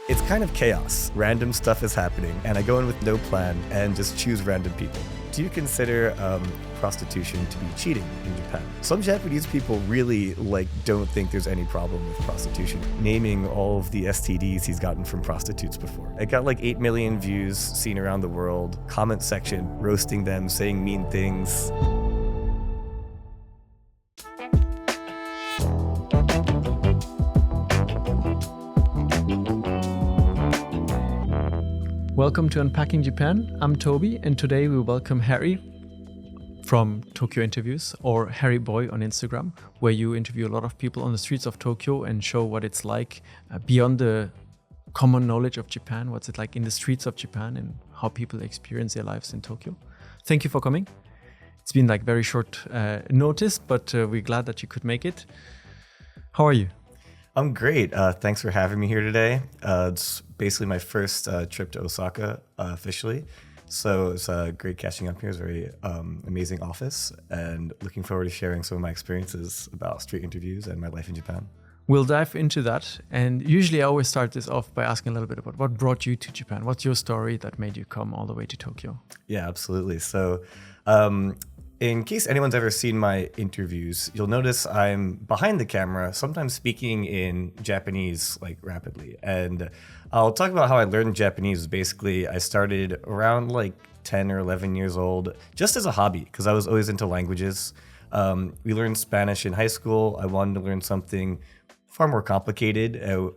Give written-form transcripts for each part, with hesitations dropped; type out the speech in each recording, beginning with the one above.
It's kind of chaos. Random stuff is happening, and I go in with no plan and just choose random people. Do you consider prostitution to be cheating in Japan? Some Japanese people really don't think there's any problem with prostitution, naming all of the STDs he's gotten from prostitutes before. It got 8 million views seen around the world, comment section, roasting them, saying mean things. Welcome to Unpacking Japan. I'm Toby, and today we welcome Harri from Tokyo Interviews, or HarriBoi on Instagram, where you interview a lot of people on the streets of Tokyo and show what it's like beyond the common knowledge of Japan, what's it like in the streets of Japan and how people experience their lives in Tokyo. Thank you for coming. It's been very short notice, but we're glad that you could make it. How are you? I'm great. Thanks for having me here today. It's basically my first trip to Osaka officially. So it's great catching up here. It's a very amazing office, and looking forward to sharing some of my experiences about street interviews and my life in Japan. We'll dive into that. And usually I always start this off by asking a little bit about what brought you to Japan. What's your story that made you come all the way to Tokyo? Yeah, absolutely. So in case anyone's ever seen my interviews, you'll notice I'm behind the camera, sometimes speaking in Japanese rapidly. And I'll talk about how I learned Japanese. Basically, I started around 10 or 11 years old, just as a hobby, because I was always into languages. We learned Spanish in high school. I wanted to learn something far more complicated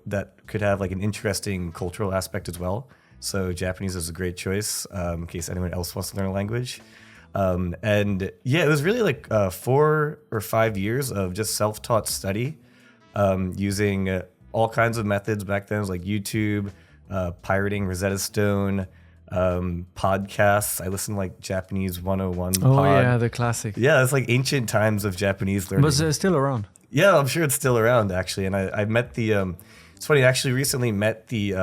that could have an interesting cultural aspect as well. So Japanese is a great choice in case anyone else wants to learn a language. And yeah, it was really 4 or 5 years of just self-taught study, using all kinds of methods back then. It was YouTube, pirating Rosetta Stone, podcasts. I listened to Japanese 101 Oh yeah, the classic. Yeah, it's ancient times of Japanese learning. Was it still around? Yeah, I'm sure it's still around actually. And I met the it's funny, I actually recently met the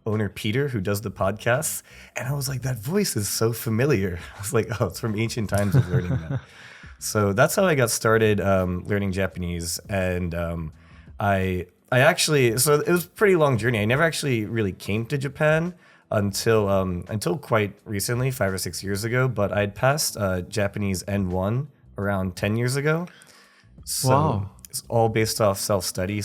owner, Peter, who does the podcasts. And I was like, that voice is so familiar. I was like, oh, it's from ancient times of learning that. So that's how I got started learning Japanese. And I actually, so it was a pretty long journey. I never actually really came to Japan until quite recently, 5 or 6 years ago. But I'd passed Japanese N1 around 10 years ago. So wow. It's all based off self-study.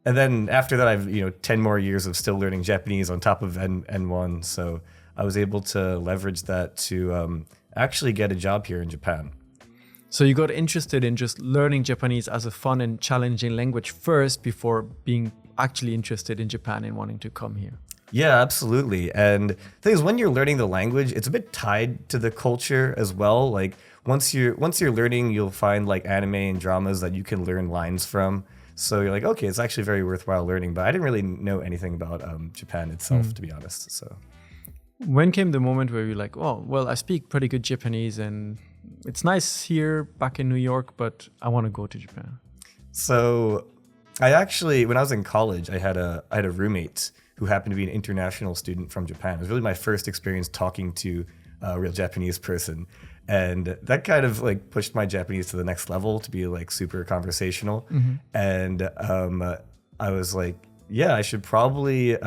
And then after that, I've 10 more years of still learning Japanese on top of N1. So I was able to leverage that to actually get a job here in Japan. So you got interested in just learning Japanese as a fun and challenging language first before being actually interested in Japan and wanting to come here. Yeah, absolutely. And the thing is, when you're learning the language, it's a bit tied to the culture as well. Once you're learning, you'll find anime and dramas that you can learn lines from. So you're okay, it's actually very worthwhile learning. But I didn't really know anything about Japan itself, to be honest. So when came the moment where you're oh, well, I speak pretty good Japanese and it's nice here back in New York, but I want to go to Japan? So I actually, when I was in college, I had a roommate who happened to be an international student from Japan. It was really my first experience talking to a real Japanese person. And that kind of pushed my Japanese to the next level to be super conversational. Mm-hmm. And I was yeah, I should probably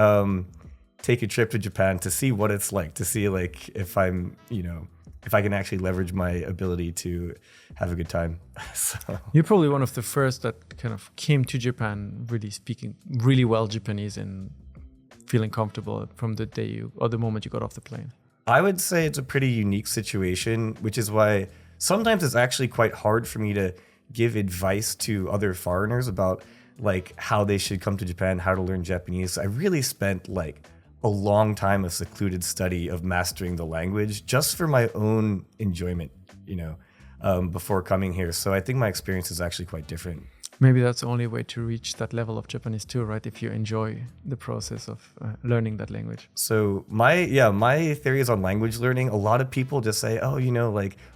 take a trip to Japan to see what it's like, to see if I'm, if I can actually leverage my ability to have a good time. So you're probably one of the first that kind of came to Japan really speaking really well Japanese and feeling comfortable from the day or the moment you got off the plane. I would say it's a pretty unique situation, which is why sometimes it's actually quite hard for me to give advice to other foreigners about how they should come to Japan, how to learn Japanese. I really spent a long time of secluded study of mastering the language just for my own enjoyment, before coming here. So I think my experience is actually quite different. Maybe that's the only way to reach that level of Japanese too, right? If you enjoy the process of learning that language. So my theories on language learning, a lot of people just say, oh,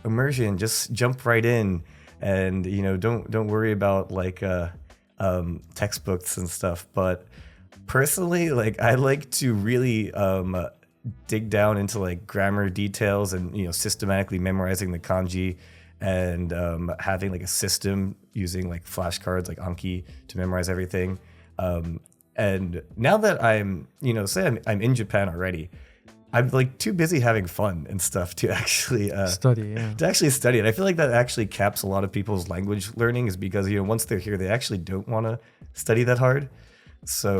immersion, just jump right in, and don't worry about textbooks and stuff. But personally, I like to really dig down into grammar details and systematically memorizing the kanji and having a system using flashcards like Anki to memorize everything. And now that I'm, say I'm in Japan already, I'm like too busy having fun and stuff to actually Study, yeah. to actually study it. I feel like that actually caps a lot of people's language learning, is because once they're here, they actually don't want to study that hard. So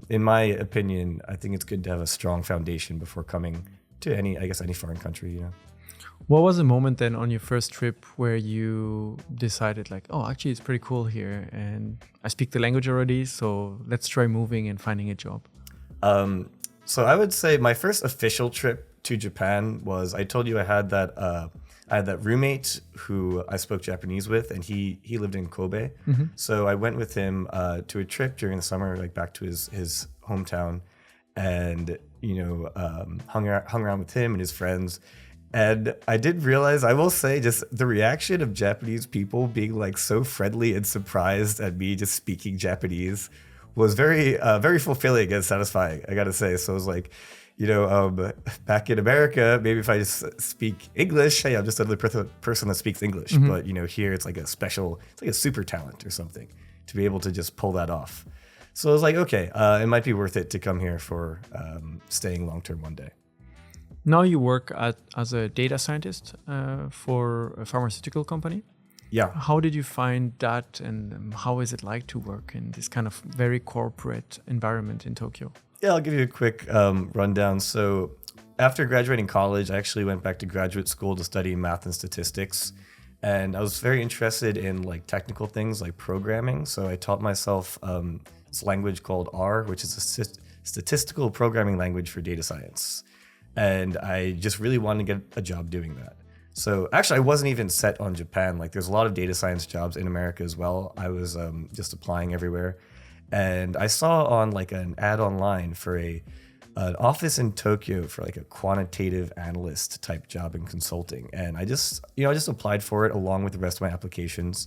in my opinion, I think it's good to have a strong foundation before coming to any foreign country. What was the moment then on your first trip where you decided like, oh, actually it's pretty cool here and I speak the language already, so let's try moving and finding a job? So I would say my first official trip to Japan was, I told you I had that roommate who I spoke Japanese with, and he lived in Kobe. Mm-hmm. So I went with him to a trip during the summer, like back to his hometown, and hung around with him and his friends. And I did realize, I will say, just the reaction of Japanese people being like so friendly and surprised at me just speaking Japanese was very, very fulfilling and satisfying, I gotta say. So it was like, back in America, maybe if I just speak English, hey, I'm just another person that speaks English. Mm-hmm. But here it's like it's like a super talent or something to be able to just pull that off. So I was like, okay, it might be worth it to come here for staying long term one day. Now you work as a data scientist for a pharmaceutical company. Yeah. How did you find that, and how is it like to work in this kind of very corporate environment in Tokyo? Yeah, I'll give you a quick rundown. So after graduating college, I actually went back to graduate school to study math and statistics. And I was very interested in like technical things like programming. So I taught myself this language called R, which is a statistical programming language for data science. And I just really wanted to get a job doing that. So actually, I wasn't even set on Japan. Like, there's a lot of data science jobs in America as well. I was just applying everywhere. And I saw on like an ad online for an office in Tokyo for like a quantitative analyst type job in consulting. And I just applied for it along with the rest of my applications.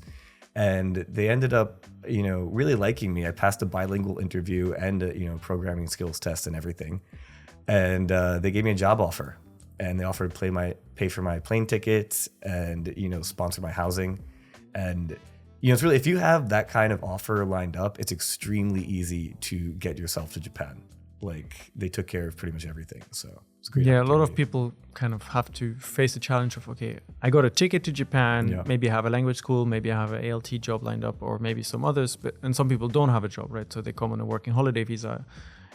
And they ended up, really liking me. I passed a bilingual interview and a, programming skills test and everything. And they gave me a job offer. And they offered to pay for my plane ticket and, sponsor my housing. And, it's really, if you have that kind of offer lined up, it's extremely easy to get yourself to Japan. Like, they took care of pretty much everything. So it's a great opportunity. A lot of people kind of have to face the challenge of, okay, I got a ticket to Japan, maybe I have a language school, maybe I have an ALT job lined up, or maybe some others. And some people don't have a job, right? So they come on a working holiday visa.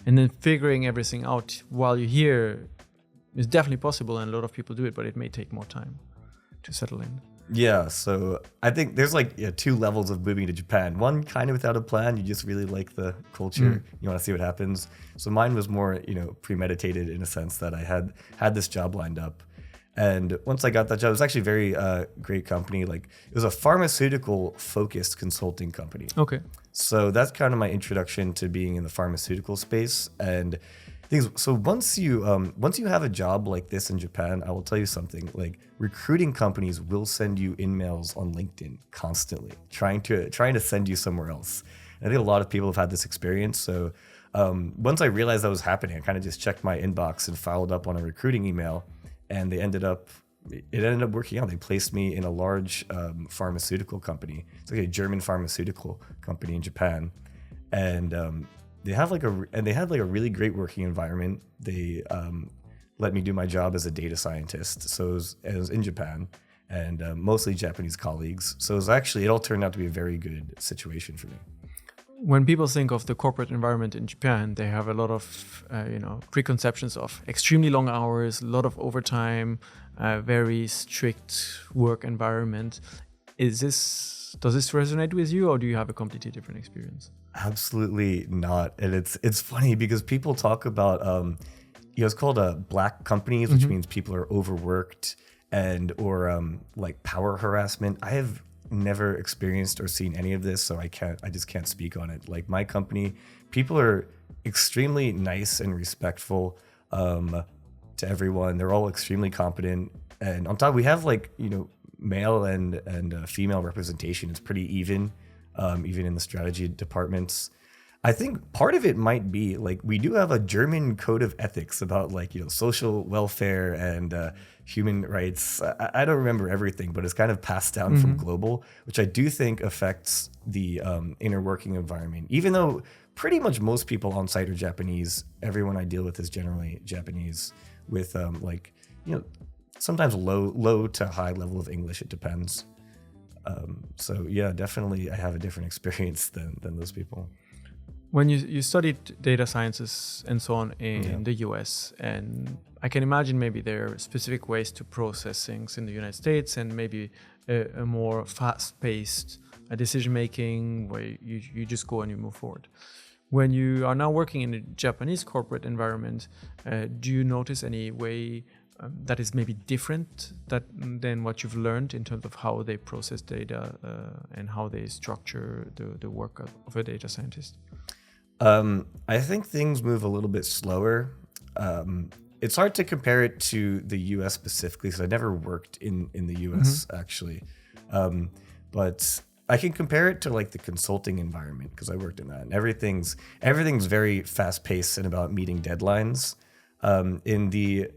And then figuring everything out while you're here is definitely possible, and a lot of people do it, but it may take more time to settle in. Yeah, so I think there's like two levels of moving to Japan. One, kind of without a plan, you just really like the culture, you want to see what happens. So mine was more, premeditated in a sense that I had this job lined up. And once I got that job, it was actually a very great company. Like, it was a pharmaceutical focused consulting company. Okay. So that's kind of my introduction to being in the pharmaceutical space. And so once you have a job like this in Japan, I will tell you something. Like, recruiting companies will send you emails on LinkedIn constantly, trying to send you somewhere else. And I think a lot of people have had this experience. So once I realized that was happening, I kind of just checked my inbox and followed up on a recruiting email, and it ended up working out. They placed me in a large pharmaceutical company. It's like a German pharmaceutical company in Japan, and they had like a really great working environment. They let me do my job as a data scientist. So it was in Japan, and mostly Japanese colleagues. So it all turned out to be a very good situation for me. When people think of the corporate environment in Japan, they have a lot of preconceptions of extremely long hours, a lot of overtime, very strict work environment. Does this resonate with you, or do you have a completely different experience? Absolutely not. And it's funny because people talk about it's called black companies, which means people are overworked or like power harassment. I have never experienced or seen any of this, so I just can't speak on it. Like, my company, people are extremely nice and respectful to everyone. They're all extremely competent, and on top we have male and female representation. It's pretty even in the strategy departments. I think part of it might be like we do have a German code of ethics about social welfare and human rights. I don't remember everything, but it's kind of passed down from global, which I do think affects the inner working environment. Even though pretty much most people on site are Japanese. Everyone I deal with is generally Japanese with like, you know, sometimes low to high level of English. It depends. So yeah, definitely I have a different experience than those people. When you studied data sciences and so on in the US, and I can imagine maybe there are specific ways to process things in the United States and maybe a more fast-paced decision-making where you just go and you move forward. When you are now working in a Japanese corporate environment, do you notice any way that is maybe different than what you've learned in terms of how they process data and how they structure the work of a data scientist? I think things move a little bit slower. It's hard to compare it to the US specifically because I never worked in the US actually. But I can compare it to like the consulting environment because I worked in that, and everything's very fast paced and about meeting deadlines. In the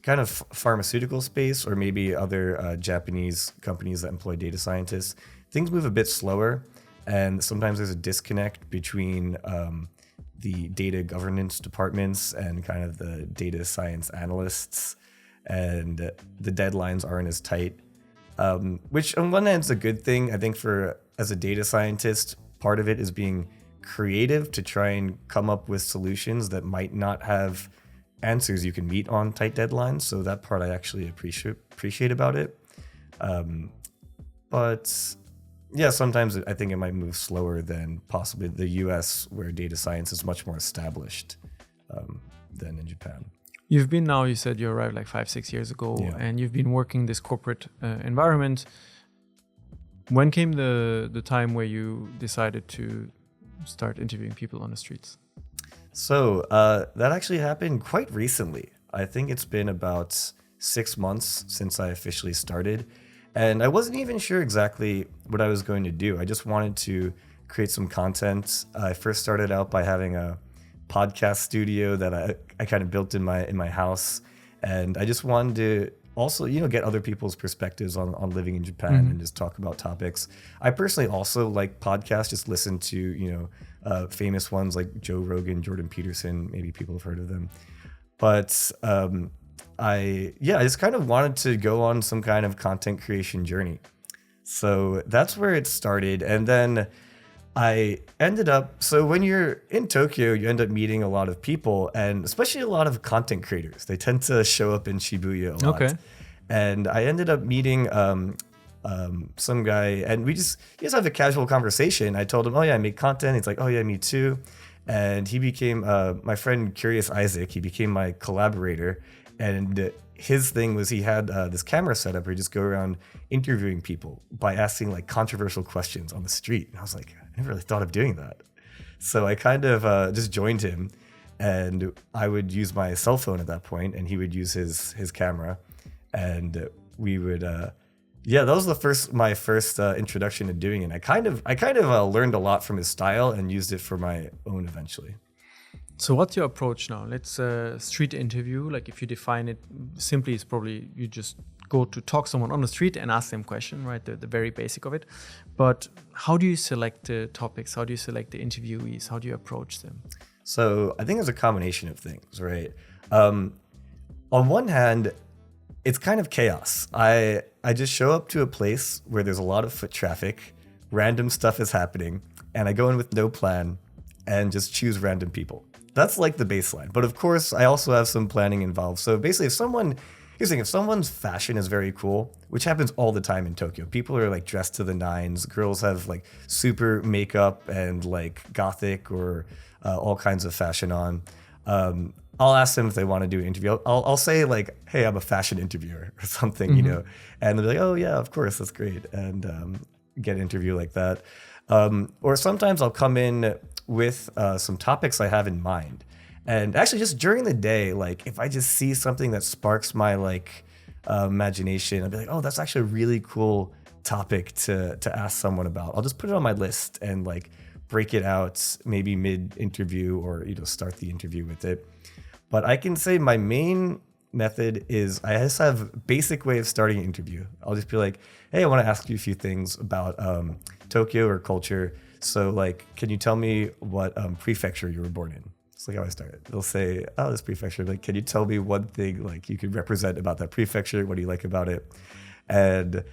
kind of pharmaceutical space or maybe other Japanese companies that employ data scientists, things move a bit slower. And sometimes there's a disconnect between the data governance departments and kind of the data science analysts, and the deadlines aren't as tight, which on one hand is a good thing. I think as a data scientist, part of it is being creative to try and come up with solutions that might not have answers you can meet on tight deadlines. So that part I actually appreciate about it. But yeah, sometimes I think it might move slower than possibly the US, where data science is much more established than in Japan. You've been now, you said you arrived like 5-6 years ago, and you've been working this corporate environment. When came the time where you decided to start interviewing people on the streets? So that actually happened quite recently. I think it's been about 6 months since I officially started. And I wasn't even sure exactly what I was going to do. I just wanted to create some content. I first started out by having a podcast studio that I kind of built in my house. And I just wanted to also, get other people's perspectives on living in Japan and just talk about topics. I personally also like podcasts, just listen to, famous ones like Joe Rogan, Jordan Peterson, maybe people have heard of them. But I just kind of wanted to go on some kind of content creation journey. So that's where it started. And then I ended up, so when you're in Tokyo, you end up meeting a lot of people, and especially a lot of content creators. They tend to show up in Shibuya a lot. Okay. And I ended up meeting some guy, and we just have a casual conversation. I told him, oh yeah, I make content. He's like, oh yeah, me too. And he became my friend Curious Isaac. He became my collaborator. And his thing was he had this camera setup where he just go around interviewing people by asking like controversial questions on the street. And I was like, I never really thought of doing that. So I kind of just joined him, and I would use my cell phone at that point, and he would use his camera, and we would that was my first introduction to doing it. I kind of learned a lot from his style and used it for my own eventually. So what's your approach now? Let's street interview. Like if you define it simply, it's probably you just go to talk to someone on the street and ask them a question, right? The very basic of it. But how do you select the topics? How do you select the interviewees? How do you approach them? So I think it's a combination of things, right? On one hand, it's kind of chaos. I just show up to a place where there's a lot of foot traffic, random stuff is happening, and I go in with no plan and just choose random people. That's like the baseline. But of course, I also have some planning involved. So basically, if someone's fashion is very cool, which happens all the time in Tokyo, people are like dressed to the nines. Girls have like super makeup and like gothic or all kinds of fashion on. I'll ask them if they want to do an interview. I'll say like, hey, I'm a fashion interviewer or something, and they're like, oh yeah, of course, that's great. And get an interview like that. Or sometimes I'll come in with some topics I have in mind. And actually just during the day, like if I just see something that sparks my like imagination, I'll be like, oh, that's actually a really cool topic to ask someone about. I'll just put it on my list and like break it out maybe mid-interview or start the interview with it. But I can say my main method is I just have a basic way of starting an interview. I'll just be like, hey, I want to ask you a few things about Tokyo or culture. So like, can you tell me what prefecture you were born in? It's like how I started. They'll say, oh, this prefecture. Like, can you tell me one thing like you could represent about that prefecture? What do you like about it? And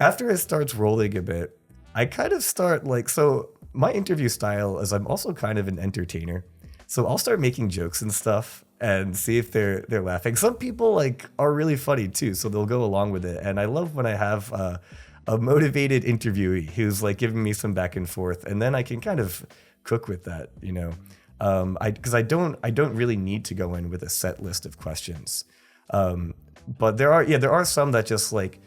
after it starts rolling a bit, I kind of start like, so my interview style is I'm also kind of an entertainer. So I'll start making jokes and stuff and see if they're laughing. Some people like are really funny too, so they'll go along with it. And I love when I have a motivated interviewee who's like giving me some back and forth, and then I can kind of cook with that, you know. Because I don't really need to go in with a set list of questions. But there are some that just like,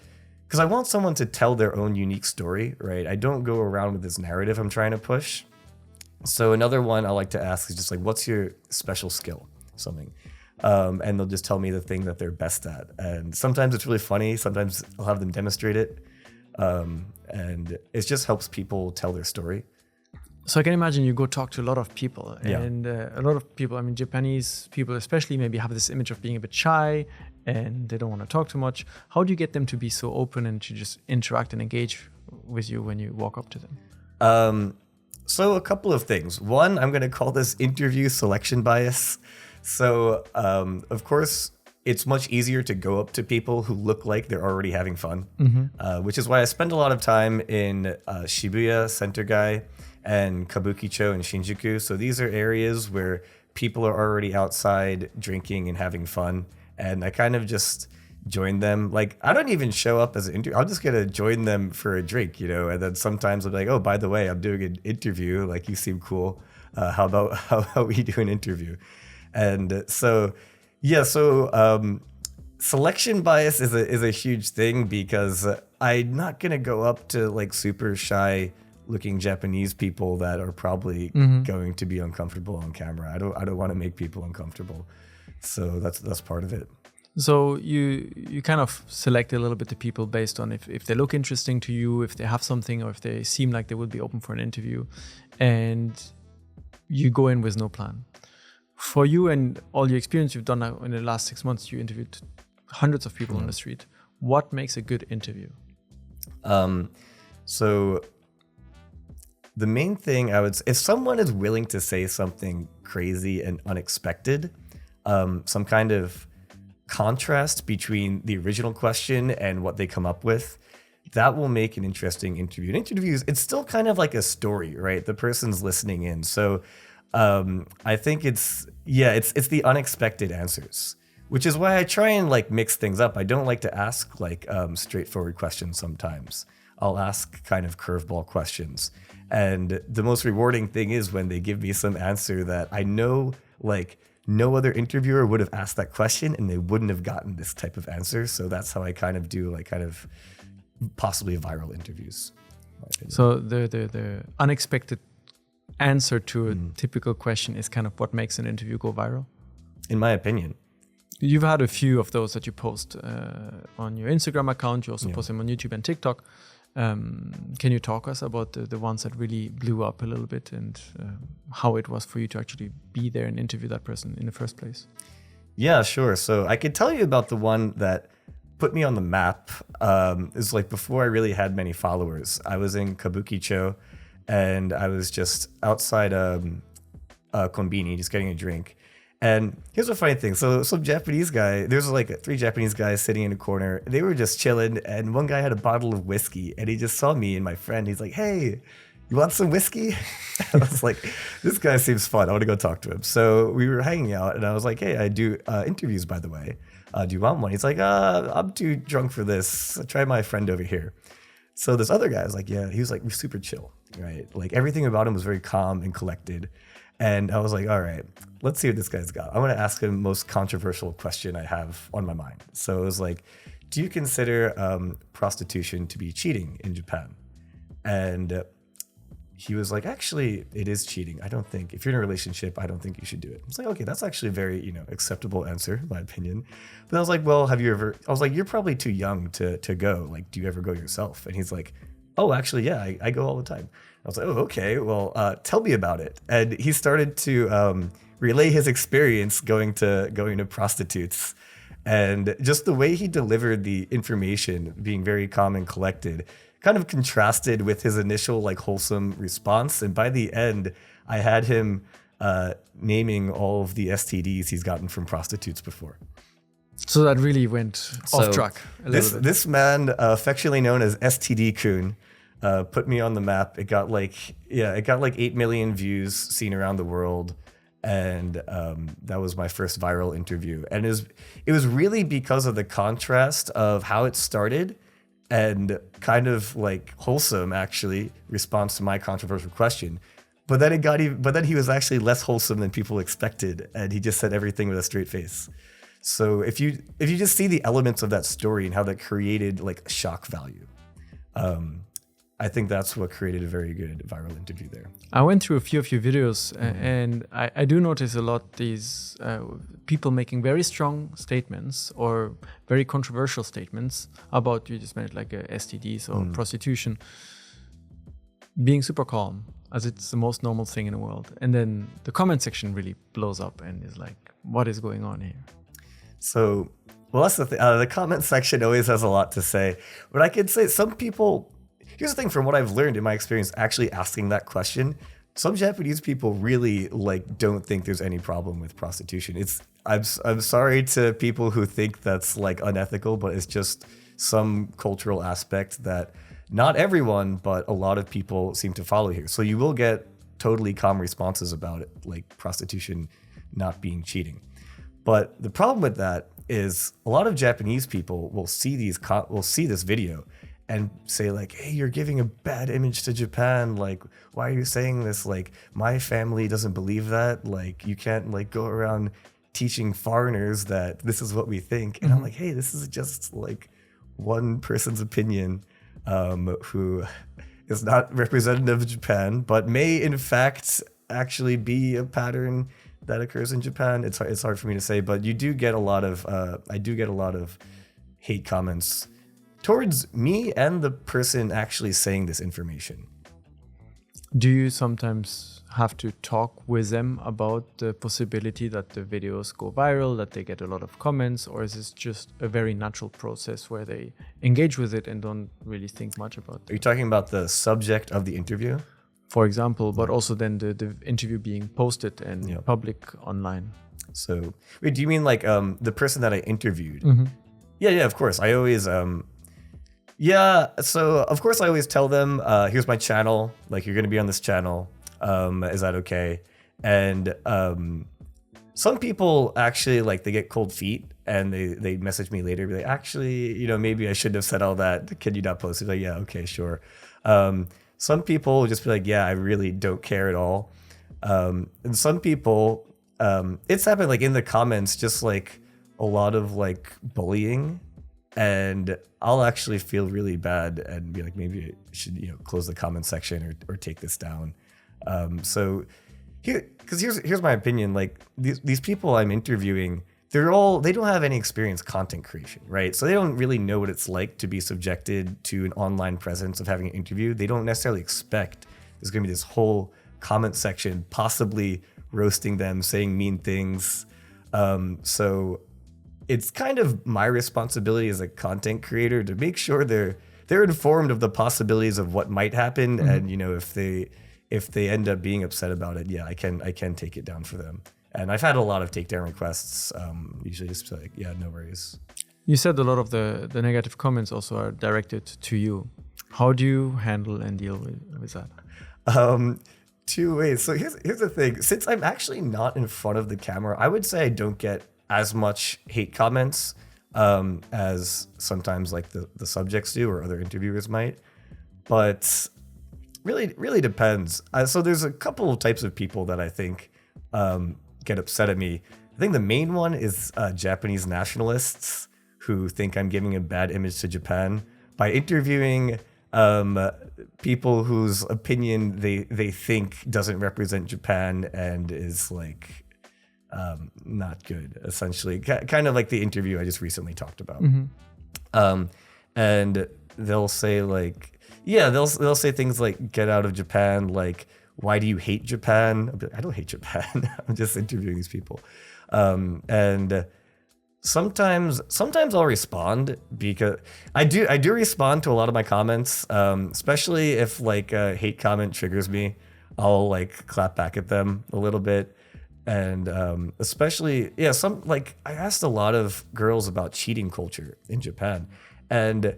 because I want someone to tell their own unique story, right? I don't go around with this narrative I'm trying to push. So another one I like to ask is just like, what's your special skill? Something. And they'll just tell me the thing that they're best at. And sometimes it's really funny. Sometimes I'll have them demonstrate it. And it just helps people tell their story. So I can imagine you go talk to a lot of people, and a lot of people, I mean, Japanese people especially maybe have this image of being a bit shy and they don't want to talk too much. How do you get them to be so open and to just interact and engage with you when you walk up to them? So a couple of things. One, I'm going to call this interview selection bias. So, of course, it's much easier to go up to people who look like they're already having fun, which is why I spend a lot of time in Shibuya, Center-gai, and Kabukicho and Shinjuku. So these are areas where people are already outside drinking and having fun. And I kind of just join them. Like, I don't even show up as an interview. I'm just going to join them for a drink, you know? And then sometimes I'm like, oh, by the way, I'm doing an interview. Like, you seem cool. How about we do an interview? And so, selection bias is a huge thing because I'm not going to go up to like super shy looking Japanese people that are probably going to be uncomfortable on camera. I don't want to make people uncomfortable. So that's part of it. So you kind of select a little bit the people based on if they look interesting to you, if they have something, or if they seem like they would be open for an interview, and you go in with no plan. For you and all your experience you've done now in the last 6 months, you interviewed hundreds of people on the street. What makes a good interview? So the main thing I would say, if someone is willing to say something crazy and unexpected, some kind of contrast between the original question and what they come up with, that will make an interesting interview. In interviews, it's still kind of like a story, right? The person's listening in. So I think it's the unexpected answers, which is why I try and like mix things up. I don't like to ask like straightforward questions sometimes. I'll ask kind of curveball questions. And the most rewarding thing is when they give me some answer that I know like no other interviewer would have asked that question and they wouldn't have gotten this type of answer. So that's how I kind of do like kind of possibly viral interviews. So the unexpected answer to a typical question is kind of what makes an interview go viral? In my opinion. You've had a few of those that you post on your Instagram account. You also post them on YouTube and TikTok. Can you talk us about the ones that really blew up a little bit and how it was for you to actually be there and interview that person in the first place? Yeah, sure. So I could tell you about the one that put me on the map. Is like before I really had many followers. I was in Kabukicho and I was just outside Konbini, just getting a drink. And here's a funny thing. So some Japanese guy, there's like 3 Japanese guys sitting in a corner. They were just chilling. And one guy had a bottle of whiskey and he just saw me and my friend. He's like, hey, you want some whiskey? I was like, this guy seems fun. I want to go talk to him. So we were hanging out and I was like, hey, I do interviews, by the way. Do you want one? He's like, I'm too drunk for this. Try my friend over here. So this other guy was like, yeah, he was like super chill, right? Like everything about him was very calm and collected. And I was like, all right, let's see what this guy's got. I want to ask him the most controversial question I have on my mind. So it was like, do you consider prostitution to be cheating in Japan? And he was like, actually, it is cheating. I don't think, if you're in a relationship, I don't think you should do it. I was like, okay, that's actually a very, acceptable answer, in my opinion. But I was like, well, I was like, you're probably too young to go. Like, do you ever go yourself? And he's like, oh, actually, yeah, I go all the time. I was like, oh, okay, well, tell me about it. And he started to relay his experience going to prostitutes. And just the way he delivered the information, being very calm and collected, kind of contrasted with his initial like wholesome response. And by the end, I had him naming all of the STDs he's gotten from prostitutes before. So that really went off track a little bit. This man, affectionately known as STD Kun, put me on the map. It got like 8 million views seen around the world. And that was my first viral interview. And it was really because of the contrast of how it started and kind of like wholesome, actually, response to my controversial question. But then he was actually less wholesome than people expected. And he just said everything with a straight face. So if you just see the elements of that story and how that created like shock value, I think that's what created a very good viral interview there. I went through a few of your videos, and I do notice a lot these people making very strong statements or very controversial statements about, you just mentioned like STDs or prostitution, being super calm as it's the most normal thing in the world. And then the comment section really blows up and is like, what is going on here? So, well, that's the thing. The comment section always has a lot to say. But I can say some people, here's the thing, from what I've learned in my experience actually asking that question, some Japanese people really like don't think there's any problem with prostitution. I'm sorry to people who think that's like unethical, but it's just some cultural aspect that not everyone, but a lot of people seem to follow here. So you will get totally calm responses about it, like prostitution not being cheating. But the problem with that is a lot of Japanese people will see this video and say like, hey, you're giving a bad image to Japan. Like, why are you saying this? Like, my family doesn't believe that. Like, you can't like go around teaching foreigners that this is what we think. And I'm like, hey, this is just like one person's opinion who is not representative of Japan, but may in fact actually be a pattern that occurs in Japan. It's hard for me to say, but I do get a lot of hate comments towards me and the person actually saying this information. Do you sometimes have to talk with them about the possibility that the videos go viral, that they get a lot of comments, or is this just a very natural process where they engage with it and don't really think much about it? Are you talking about the subject of the interview? For example, but also then the interview being posted and public online. So, wait, do you mean like the person that I interviewed? Yeah, of course. I always, so of course I always tell them, here's my channel, like you're gonna be on this channel, is that okay? And some people actually like they get cold feet and they message me later, be like, actually, maybe I shouldn't have said all that. Can you not post it? Like, yeah, okay, sure. Some people will just be like, yeah, I really don't care at all. And some people, it's happened like in the comments, just like a lot of like bullying, and I'll actually feel really bad and be like, maybe I should, close the comment section or take this down. So here's my opinion. Like these people I'm interviewing, they don't have any experience content creation, right? So they don't really know what it's like to be subjected to an online presence of having an interview. They don't necessarily expect there's going to be this whole comment section possibly roasting them, saying mean things. So it's kind of my responsibility as a content creator to make sure they're informed of the possibilities of what might happen. And if they end up being upset about it, I can take it down for them. And I've had a lot of takedown requests, usually just like, yeah, no worries. You said a lot of the negative comments also are directed to you. How do you handle and deal with that? Two ways. So here's the thing. Since I'm actually not in front of the camera, I would say I don't get as much hate comments as sometimes like the subjects do or other interviewers might. But really depends. So there's a couple of types of people that I think get upset at me. I think the main one is Japanese nationalists who think I'm giving a bad image to Japan by interviewing people whose opinion they think doesn't represent Japan and is like not good, essentially. Kind of like the interview I just recently talked about. And they'll say like, they'll say things like, get out of Japan, like, why do you hate Japan? I'll be like, I don't hate Japan. I'm just interviewing these people. And Sometimes I'll respond because I do respond to a lot of my comments, especially if like a hate comment triggers me. I'll like clap back at them a little bit, and especially some like I asked a lot of girls about cheating culture in Japan, and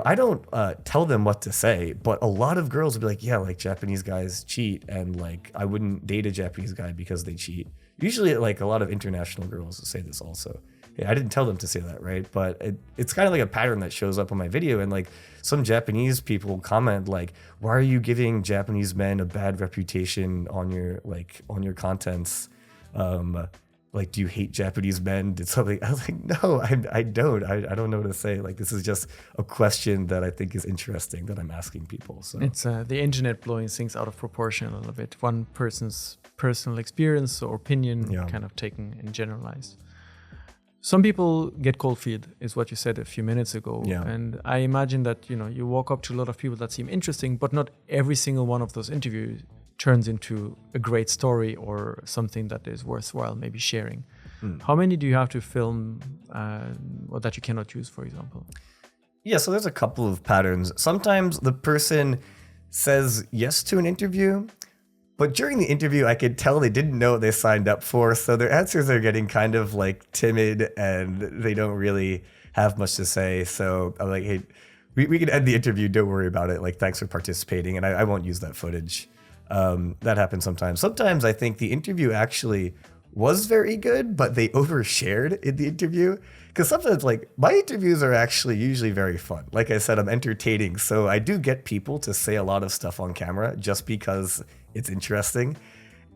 I don't tell them what to say, but a lot of girls will be like, yeah, like Japanese guys cheat, and like I wouldn't date a Japanese guy because they cheat. Usually, like a lot of international girls say this also. Yeah, I didn't tell them to say that, right? But it's kind of like a pattern that shows up on my video, and like some Japanese people comment like, "Why are you giving Japanese men a bad reputation on your contents? Like, do you hate Japanese men? Did something?" I was like, "No, I don't. I don't know what to say. Like, this is just a question that I think is interesting that I'm asking people." So it's the internet blowing things out of proportion a little bit. One person's personal experience or opinion kind of taken and generalized. Some people get cold feet, is what you said a few minutes ago. Yeah. And I imagine that, you walk up to a lot of people that seem interesting, but not every single one of those interviews turns into a great story or something that is worthwhile maybe sharing. How many do you have to film or that you cannot use, for example? Yeah, so there's a couple of patterns. Sometimes the person says yes to an interview, but during the interview, I could tell they didn't know what they signed up for. So their answers are getting kind of like timid and they don't really have much to say. So I'm like, hey, we can end the interview. Don't worry about it. Like, thanks for participating. And I won't use that footage. That happens sometimes. Sometimes I think the interview actually was very good, but they overshared in the interview. Because sometimes, like, my interviews are actually usually very fun. Like I said, I'm entertaining. So I do get people to say a lot of stuff on camera just because it's interesting.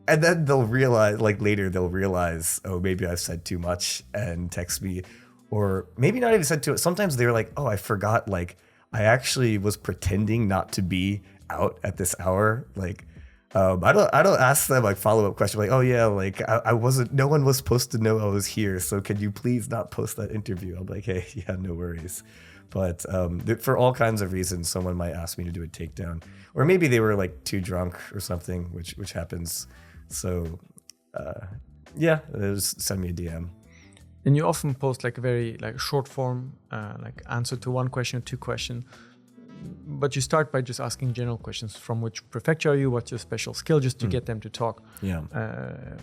And then they'll realize, like later, oh, maybe I've said too much and text me. Or maybe not even said too much. Sometimes they're like, oh, I forgot. Like, I actually was pretending not to be out at this hour. Like, I don't ask them like follow-up questions like, oh yeah, like I wasn't, no one was supposed to know I was here, so can you please not post that interview? I'm like, hey, yeah, no worries. But for all kinds of reasons, someone might ask me to do a takedown, or maybe they were like too drunk or something, which happens. So just send me a DM. And you often post like a very like short form, like answer to one question or two questions. But you start by just asking general questions. From which prefecture are you? What's your special skill? Just to get them to talk. Yeah.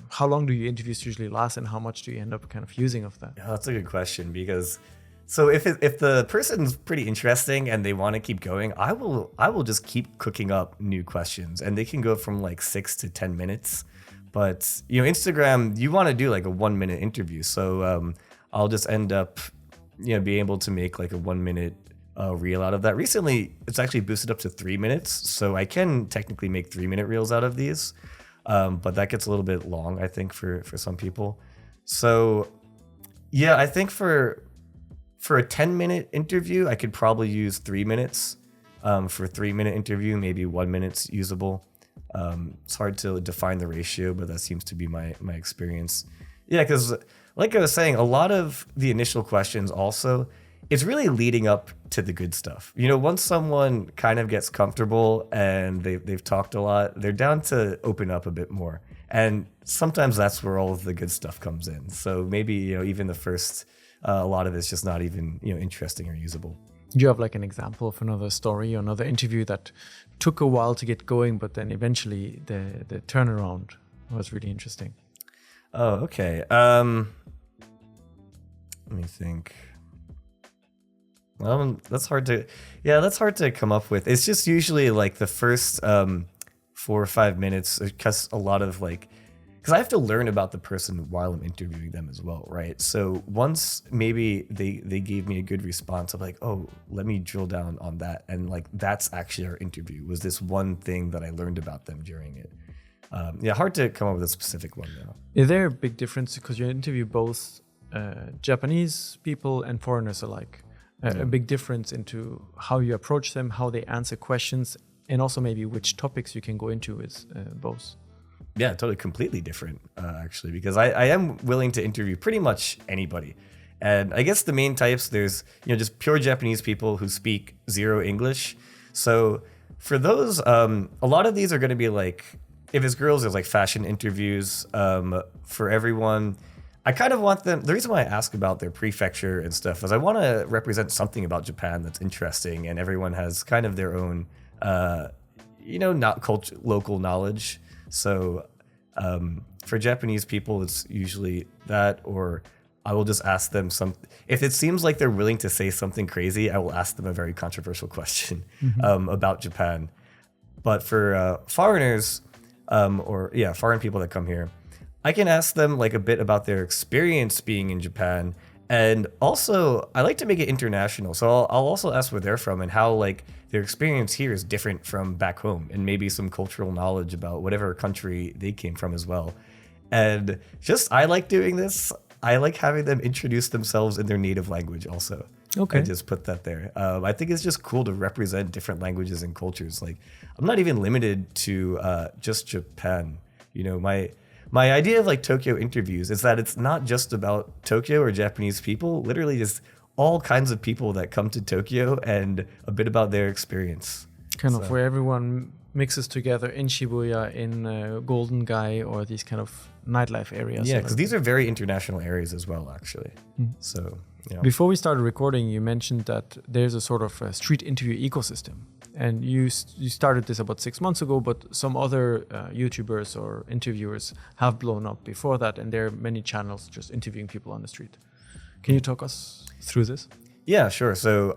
How long do your interviews usually last, and how much do you end up kind of using of that? Yeah, that's a good question, because so if the person's pretty interesting and they want to keep going, I will just keep cooking up new questions, and they can go from like 6 to 10 minutes. But Instagram, you want to do like a 1-minute interview, so I'll just end up being able to make like a 1-minute reel out of that. Recently, it's actually boosted up to 3 minutes, so I can technically make 3-minute reels out of these, but that gets a little bit long, I think, for some people. So yeah, I think for a 10-minute interview, I could probably use 3 minutes. For a 3-minute interview, maybe 1 minute's usable. It's hard to define the ratio, but that seems to be my experience. Yeah, because like I was saying, a lot of the initial questions also, it's really leading up to the good stuff. Once someone kind of gets comfortable and they've talked a lot, they're down to open up a bit more. And sometimes that's where all of the good stuff comes in. So maybe, even the first, a lot of it's just not even, interesting or usable. Do you have like an example of another story or another interview that took a while to get going, but then eventually the turnaround was really interesting? Oh, okay. Let me think. That's hard to come up with. It's just usually like the first 4 or 5 minutes, because I have to learn about the person while I'm interviewing them as well, right? So once maybe they gave me a good response, I'm like, oh, let me drill down on that. And like, that's actually our interview, was this one thing that I learned about them during it. Hard to come up with a specific one now. Is there a big difference, because you interview both Japanese people and foreigners alike? A big difference into how you approach them, how they answer questions, and also maybe which topics you can go into with both. Yeah, totally, completely different, actually, because I am willing to interview pretty much anybody. And I guess the main types, there's, just pure Japanese people who speak zero English. So for those, a lot of these are going to be like, if it's girls, there's like fashion interviews for everyone. I kind of want them. The reason why I ask about their prefecture and stuff is I want to represent something about Japan that's interesting, and everyone has kind of their own, not local knowledge. So for Japanese people, it's usually that, or I will just ask them if it seems like they're willing to say something crazy, I will ask them a very controversial question about Japan. But for foreigners, foreign people that come here, I can ask them like a bit about their experience being in Japan. And also, I like to make it international. So I'll also ask where they're from and how like their experience here is different from back home, and maybe some cultural knowledge about whatever country they came from as well. And I like doing this. I like having them introduce themselves in their native language also. Okay. I just put that there. I think it's just cool to represent different languages and cultures. Like, I'm not even limited to just Japan. My idea of like Tokyo interviews is that it's not just about Tokyo or Japanese people, literally just all kinds of people that come to Tokyo and a bit about their experience. Kind of where everyone mixes together in Shibuya, in Golden Gai, or these kind of nightlife areas. Yeah, because these are very international areas as well, actually. So, Before we started recording, you mentioned that there's a sort of a street interview ecosystem. And you started this about 6 months ago, but some other YouTubers or interviewers have blown up before that, and there are many channels just interviewing people on the street. Can you talk us through this? Yeah, sure. So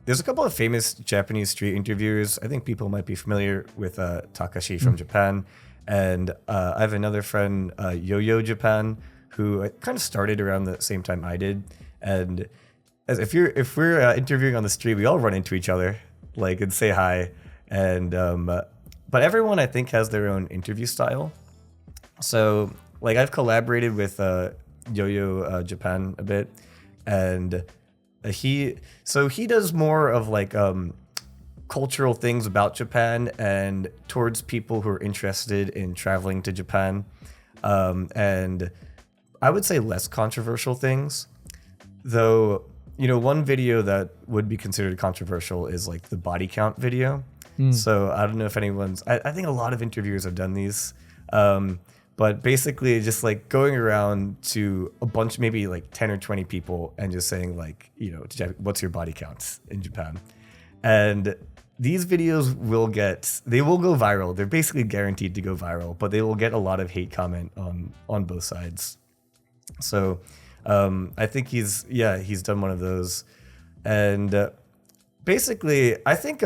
there's a couple of famous Japanese street interviewers. I think people might be familiar with Takashi from Japan. And I have another friend, Yo-Yo Japan, who kind of started around the same time I did. And if we're interviewing on the street, we all run into each other, like, and say hi. And but everyone, I think, has their own interview style. So like I've collaborated with Yo-Yo Japan a bit, and he does more of like cultural things about Japan and towards people who are interested in traveling to Japan, and I would say less controversial things. Though, one video that would be considered controversial is like the body count video. So I don't know if I think a lot of interviewers have done these. But basically just like going around to a bunch, maybe like 10 or 20 people and just saying like, what's your body count in Japan? And these videos will go viral. They're basically guaranteed to go viral, but they will get a lot of hate comment on both sides. So I think he's done one of those. And basically, I think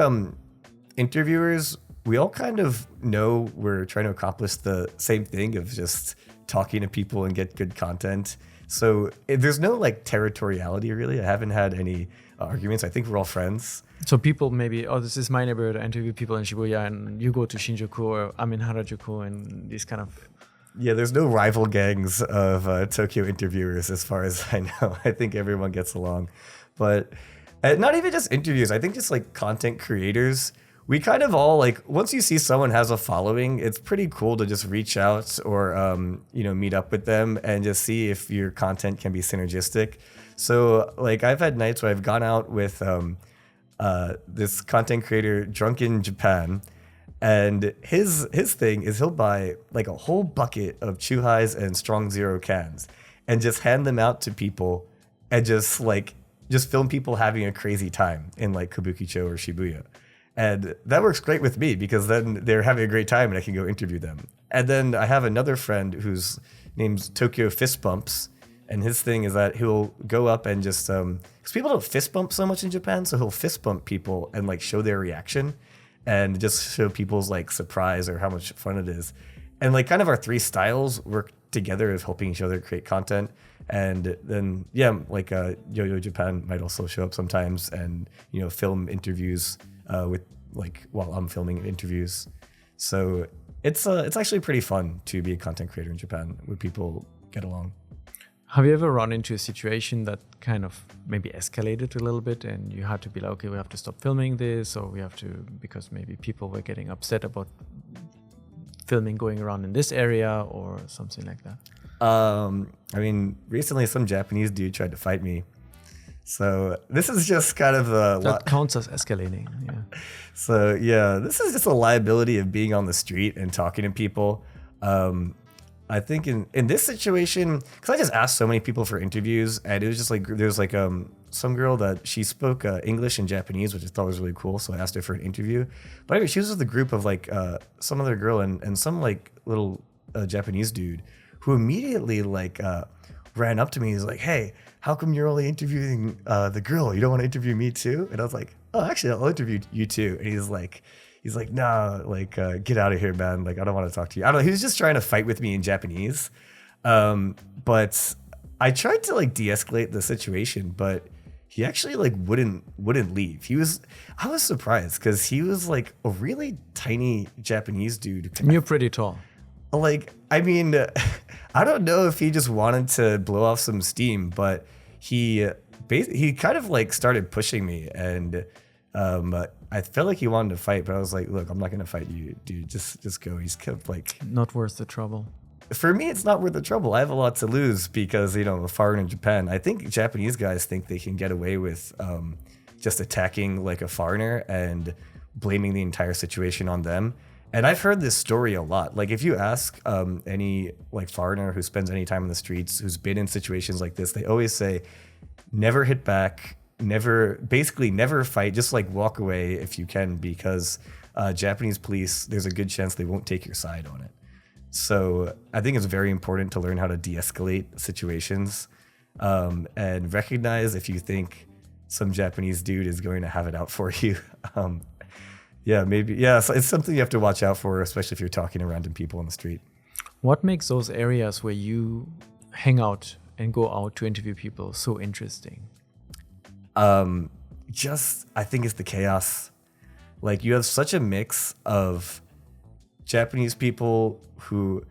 interviewers, we all kind of know we're trying to accomplish the same thing of just talking to people and get good content. So there's no like territoriality really. I haven't had any arguments. I think we're all friends. So people maybe, this is my neighborhood. I interview people in Shibuya, and you go to Shinjuku, or I'm in Harajuku, and these kind of. Yeah, there's no rival gangs of Tokyo interviewers as far as I know. I think everyone gets along. But not even just interviews. I think just like content creators. We kind of all like, once you see someone has a following, it's pretty cool to just reach out or, meet up with them and just see if your content can be synergistic. So like I've had nights where I've gone out with this content creator, Drunken Japan, and his thing is he'll buy like a whole bucket of Chuhais and Strong Zero cans and just hand them out to people and just film people having a crazy time in like Kabukicho or Shibuya. And that works great with me because then they're having a great time and I can go interview them. And then I have another friend whose name's Tokyo Fist Bumps. And his thing is that he'll go up and just, because people don't fist bump so much in Japan, so he'll fist bump people and like show their reaction and just show people's like surprise or how much fun it is. And like kind of our three styles work together of helping each other create content. And then, like Yo-Yo Japan might also show up sometimes and, film interviews with like while I'm filming interviews. So it's actually pretty fun to be a content creator in Japan where people get along. Have you ever run into a situation that kind of maybe escalated a little bit and you had to be like, okay, we have to stop filming this, or we have to, because maybe people were getting upset about filming going around in this area or something like that? I mean, recently some Japanese dude tried to fight me. So this is just kind of that counts as escalating. Yeah. So yeah, this is just a liability of being on the street and talking to people. I think in this situation, because I just asked so many people for interviews, and it was just like there's like some girl that she spoke English and Japanese, which I thought was really cool. So I asked her for an interview. But anyway, she was with a group of like some other girl and some like little Japanese dude who immediately like ran up to me. He's like, "Hey, how come you're only interviewing the girl? You don't want to interview me too?" And I was like, "Oh, actually, I'll interview you too." And he's like, "Nah, like, get out of here, man. Like, I don't want to talk to you." I don't know. He was just trying to fight with me in Japanese. But I tried to like de-escalate the situation, but he actually like wouldn't leave. I was surprised because he was like a really tiny Japanese dude. And you're pretty tall. Like, I mean, I don't know if he just wanted to blow off some steam, but he kind of like started pushing me, and I felt like he wanted to fight, but I was like, "Look, I'm not gonna fight you, dude. Just go." He's kept like, not worth the trouble. For me, it's not worth the trouble. I have a lot to lose because, you know, I'm a foreigner in Japan. I think Japanese guys think they can get away with just attacking like a foreigner and blaming the entire situation on them. And I've heard this story a lot. Like, if you ask any like foreigner who spends any time in the streets, who's been in situations like this, they always say, never hit back, never fight, just like walk away if you can, because Japanese police, there's a good chance they won't take your side on it. So I think it's very important to learn how to de-escalate situations and recognize if you think some Japanese dude is going to have it out for you. So it's something you have to watch out for, especially if you're talking to random people on the street. What makes those areas where you hang out and go out to interview people so interesting? I think it's the chaos. Like, you have such a mix of Japanese people so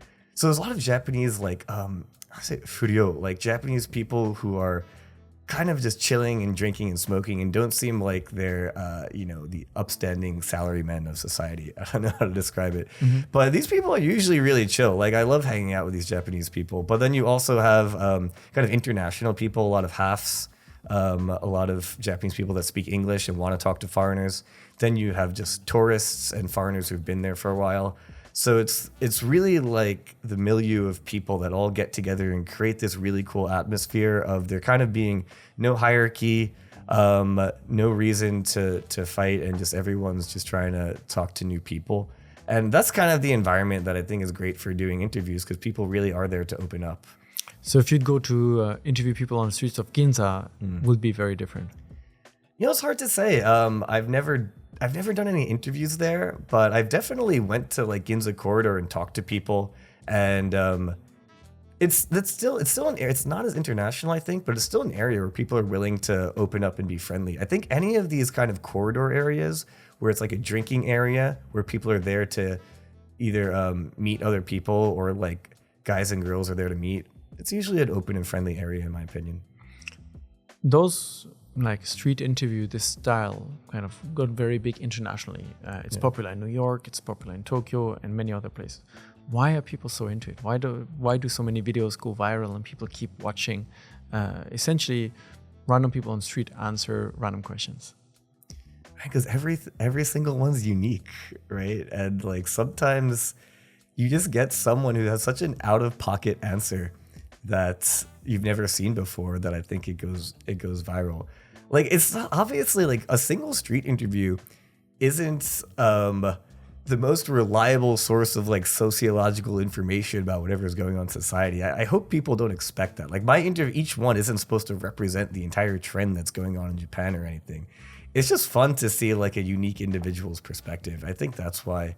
there's a lot of Japanese, like, I say furio, like Japanese people who are kind of just chilling and drinking and smoking and don't seem like they're, the upstanding salarymen of society. I don't know how to describe it. Mm-hmm. But these people are usually really chill. Like, I love hanging out with these Japanese people. But then you also have kind of international people, a lot of halves, a lot of Japanese people that speak English and want to talk to foreigners. Then you have just tourists and foreigners who've been there for a while. So it's really like the milieu of people that all get together and create this really cool atmosphere of there kind of being no hierarchy, no reason to fight, and just everyone's just trying to talk to new people. And that's kind of the environment that I think is great for doing interviews, because people really are there to open up. So if you'd go to interview people on the streets of Ginza, would be very different. You know, it's hard to say. I've never done any interviews there, but I've definitely went to like Ginza corridor and talked to people, and it's not as international, I think, but it's still an area where people are willing to open up and be friendly. I think any of these kind of corridor areas where it's like a drinking area where people are there to either meet other people, or like guys and girls are there to meet, it's usually an open and friendly area, in my opinion. Those like street interview, this style kind of got very big internationally. It's popular in New York, it's popular in Tokyo and many other places. Why are people so into it? Why do so many videos go viral and people keep watching? Essentially, random people on the street answer random questions. Because every single one's unique, right? And like sometimes you just get someone who has such an out-of-pocket answer that you've never seen before, that I think it goes viral. Like, it's not, obviously, like, a single street interview isn't the most reliable source of like sociological information about whatever is going on in society. I hope people don't expect that. Like, my interview, each one isn't supposed to represent the entire trend that's going on in Japan or anything. It's just fun to see like a unique individual's perspective. I think that's why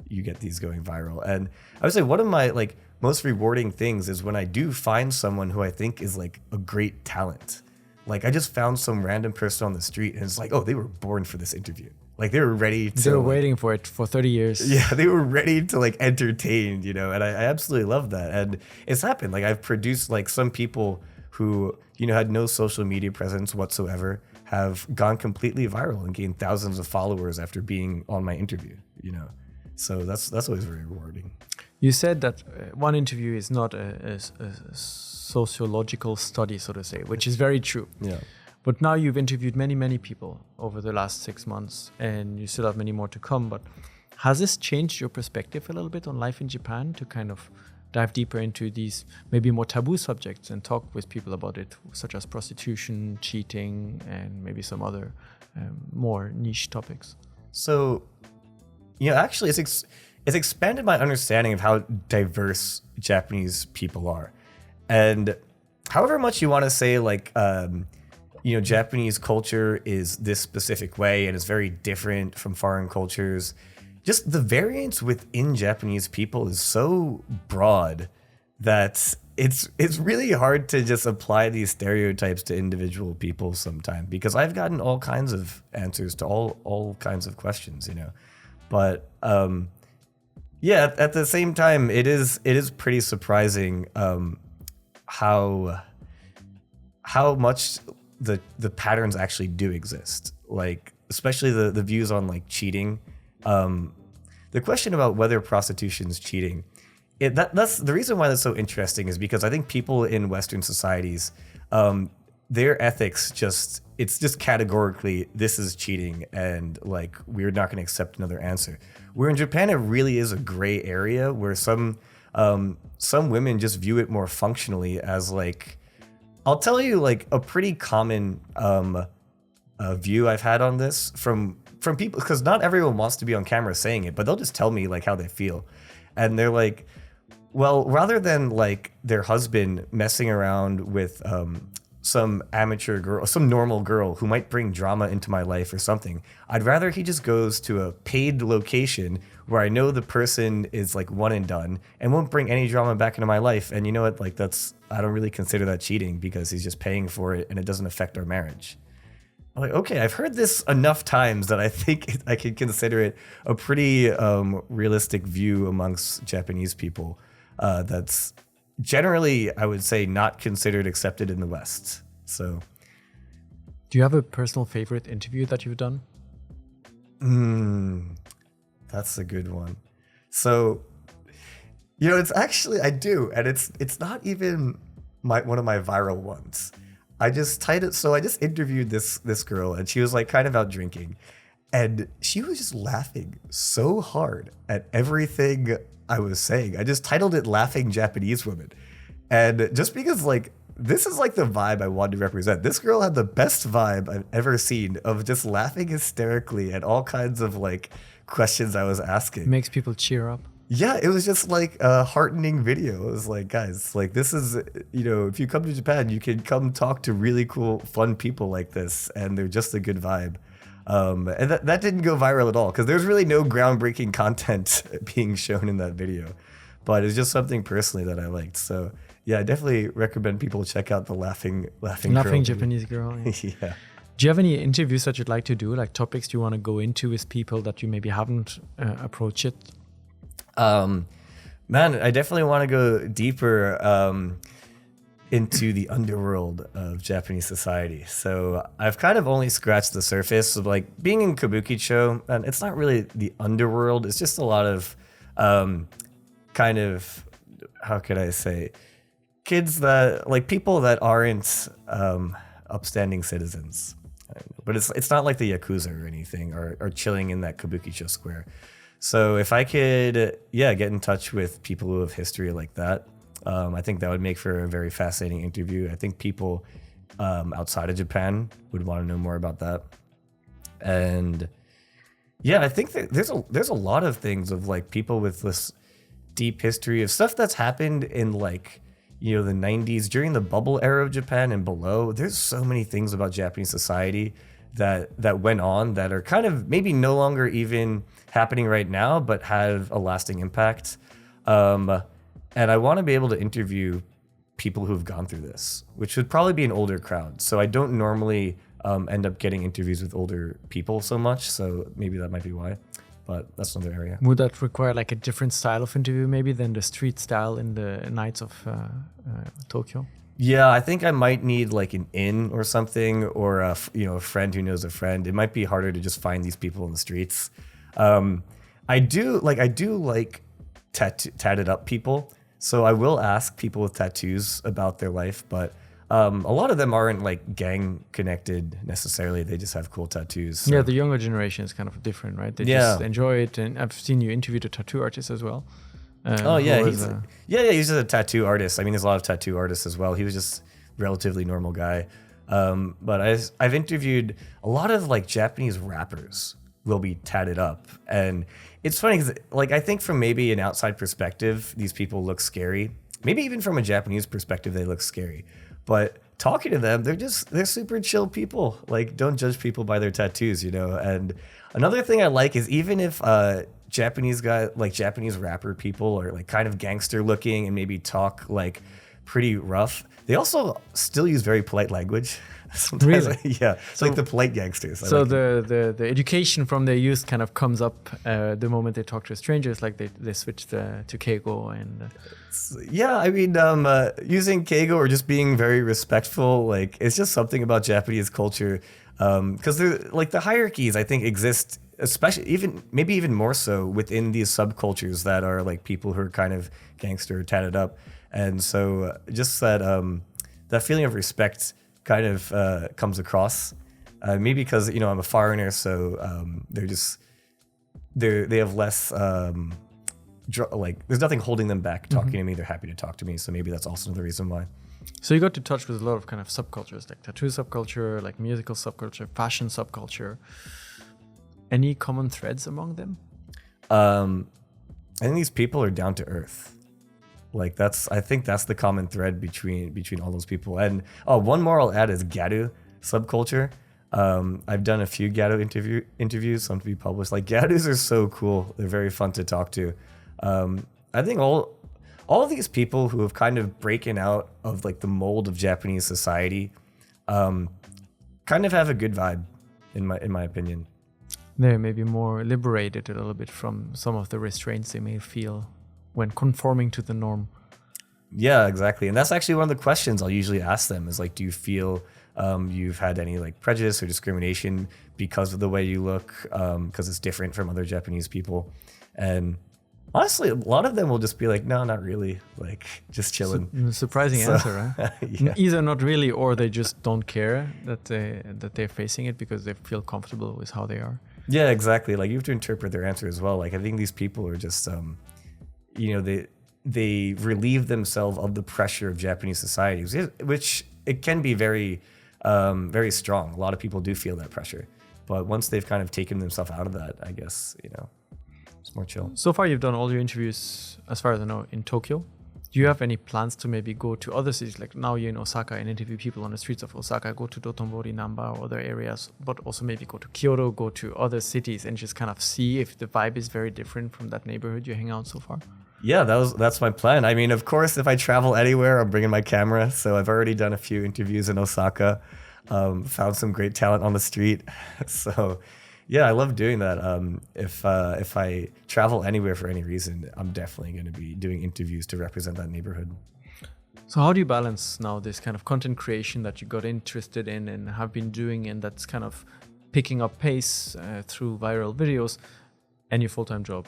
you get these going viral. And I would say one of my like most rewarding things is when I do find someone who I think is like a great talent. Like, I just found some random person on the street and it's like, oh, they were born for this interview. Like, they were ready to... They were waiting for it for 30 years. Yeah, they were ready to like entertain, you know, and I absolutely love that. And it's happened. Like, I've produced like some people who, you know, had no social media presence whatsoever, have gone completely viral and gained thousands of followers after being on my interview, you know. So that's always very rewarding. You said that one interview is not a sociological study, so to say, which is very true. Yeah. But now you've interviewed many, many people over the last 6 months, and you still have many more to come. But has this changed your perspective a little bit on life in Japan to kind of dive deeper into these maybe more taboo subjects and talk with people about it, such as prostitution, cheating, and maybe some other more niche topics. So, actually, it's expanded my understanding of how diverse Japanese people are. And however much you want to say, like, Japanese culture is this specific way and is very different from foreign cultures, just the variance within Japanese people is so broad that it's really hard to just apply these stereotypes to individual people sometimes, because I've gotten all kinds of answers to all kinds of questions, But at the same time, it is pretty surprising how much the patterns actually do exist, like especially the views on like cheating. The question about whether prostitution is cheating, that's the reason why that's so interesting, is because I think people in Western societies, their ethics it's just categorically, this is cheating, and like we're not going to accept another answer. Where in Japan, it really is a gray area where some women just view it more functionally as like, I'll tell you like a pretty common view I've had on this from people, because not everyone wants to be on camera saying it, but they'll just tell me like how they feel. And they're like, well, rather than like their husband messing around with some amateur girl, some normal girl who might bring drama into my life or something, I'd rather he just goes to a paid location where I know the person is like one and done and won't bring any drama back into my life. And you know what, like I don't really consider that cheating, because he's just paying for it and it doesn't affect our marriage. I'm like, okay, I've heard this enough times that I think I can consider it a pretty realistic view amongst Japanese people that's generally, I would say, not considered accepted in the West. So, do you have a personal favorite interview that you've done? That's a good one. So, it's actually, I do, and it's not even one of my viral ones. I just interviewed this girl, and she was like kind of out drinking, and she was just laughing so hard at everything I was saying. I just titled it "Laughing Japanese Women," and just because like this is like the vibe I wanted to represent. This girl had the best vibe I've ever seen of just laughing hysterically at all kinds of like questions I was asking. Makes people cheer up. Yeah, it was just like a heartening video. It was like, guys, like this is, if you come to Japan, you can come talk to really cool, fun people like this, and they're just a good vibe. And that didn't go viral at all, because there's really no groundbreaking content being shown in that video. But it's just something personally that I liked. So yeah, I definitely recommend people check out the laughing Japanese girl. Yeah. Yeah. Do you have any interviews that you'd like to do, like topics you want to go into with people that you maybe haven't approached it? Man, I definitely want to go deeper into the underworld of Japanese society. So I've kind of only scratched the surface of like being in kabuki-cho, and it's not really the underworld. It's just a lot of kind of, how could I say, kids that like people that aren't upstanding citizens. But it's not like the Yakuza or anything, or chilling in that kabuki-cho square. So if I could, get in touch with people who have history like that, I think that would make for a very fascinating interview. I think people outside of Japan would want to know more about that. And I think that there's a lot of things of like people with this deep history of stuff that's happened in like, the 90s during the bubble era of Japan and below. There's so many things about Japanese society that went on that are kind of maybe no longer even happening right now, but have a lasting impact. And I want to be able to interview people who've gone through this, which would probably be an older crowd. So I don't normally end up getting interviews with older people so much. So maybe that might be why, but that's another area. Would that require like a different style of interview maybe than the street style in the nights of Tokyo? Yeah, I think I might need like an inn or something, or a friend who knows a friend. It might be harder to just find these people in the streets. I do like tatted up people, so I will ask people with tattoos about their life, but a lot of them aren't like gang connected necessarily. They just have cool tattoos. So. Yeah, the younger generation is kind of different, right? They just enjoy it, and I've seen you interview a tattoo artist as well. Oh yeah, who he's was a- he's just a tattoo artist. I mean, there's a lot of tattoo artists as well. He was just relatively normal guy. But I've interviewed a lot of like Japanese rappers will be tatted up, and it's funny because like I think from maybe an outside perspective, these people look scary. Maybe even from a Japanese perspective, they look scary. But talking to them, they're super chill people. Like, don't judge people by their tattoos, you know. And another thing I like is even if Japanese rapper people are like kind of gangster looking and maybe talk like pretty rough, they also still use very polite language. Sometimes, Really? yeah. It's like the polite gangsters. I So like it. the education from their youth kind of comes up the moment they talk to strangers, like they switch to Keigo and Yeah, I mean, using Keigo or just being very respectful, like it's just something about Japanese culture. Because like the hierarchies, I think exist, especially maybe even more so within these subcultures that are like people who are kind of gangster or tatted up, and so just that feeling of respect kind of comes across. Maybe because I'm a foreigner, so they have less. Like there's nothing holding them back talking to me. They're happy to talk to me, so maybe that's also another reason why. So you got to touch with a lot of kind of subcultures, like tattoo subculture, like musical subculture, fashion subculture. Any common threads among them? I think these people are down to earth. Like I think that's the common thread between all those people. And one more I'll add is Gyaru subculture. I've done a few Gyaru interviews, some to be published. Like Gyarus are so cool. They're very fun to talk to. I think all of these people who have kind of breaking out of like the mold of Japanese society, kind of have a good vibe in my opinion. They're maybe more liberated a little bit from some of the restraints they may feel when conforming to the norm. Yeah, exactly. And that's actually one of the questions I'll usually ask them is like, do you feel you've had any like prejudice or discrimination because of the way you look, because it's different from other Japanese people? And honestly, a lot of them will just be like, no, not really, like just chilling. Surprising answer, right? Yeah. Either not really, or they just don't care that they're facing it because they feel comfortable with how they are. Yeah, exactly. Like you have to interpret their answer as well. Like I think these people are just, they relieve themselves of the pressure of Japanese society, which it can be very, very strong. A lot of people do feel that pressure, but once they've kind of taken themselves out of that, I guess, it's more chill. So far, you've done all your interviews, as far as I know, in Tokyo. Do you have any plans to maybe go to other cities? Like now you're in Osaka and interview people on the streets of Osaka, go to Dotonbori, Namba, or other areas, but also maybe go to Kyoto, go to other cities and just kind of see if the vibe is very different from that neighborhood you hang out so far? Yeah, that's my plan. I mean, of course, if I travel anywhere, I'm bringing my camera. So I've already done a few interviews in Osaka, found some great talent on the street. So yeah, I love doing that. If I travel anywhere for any reason, I'm definitely going to be doing interviews to represent that neighborhood. So how do you balance now this kind of content creation that you got interested in and have been doing, and that's kind of picking up pace through viral videos, and your full-time job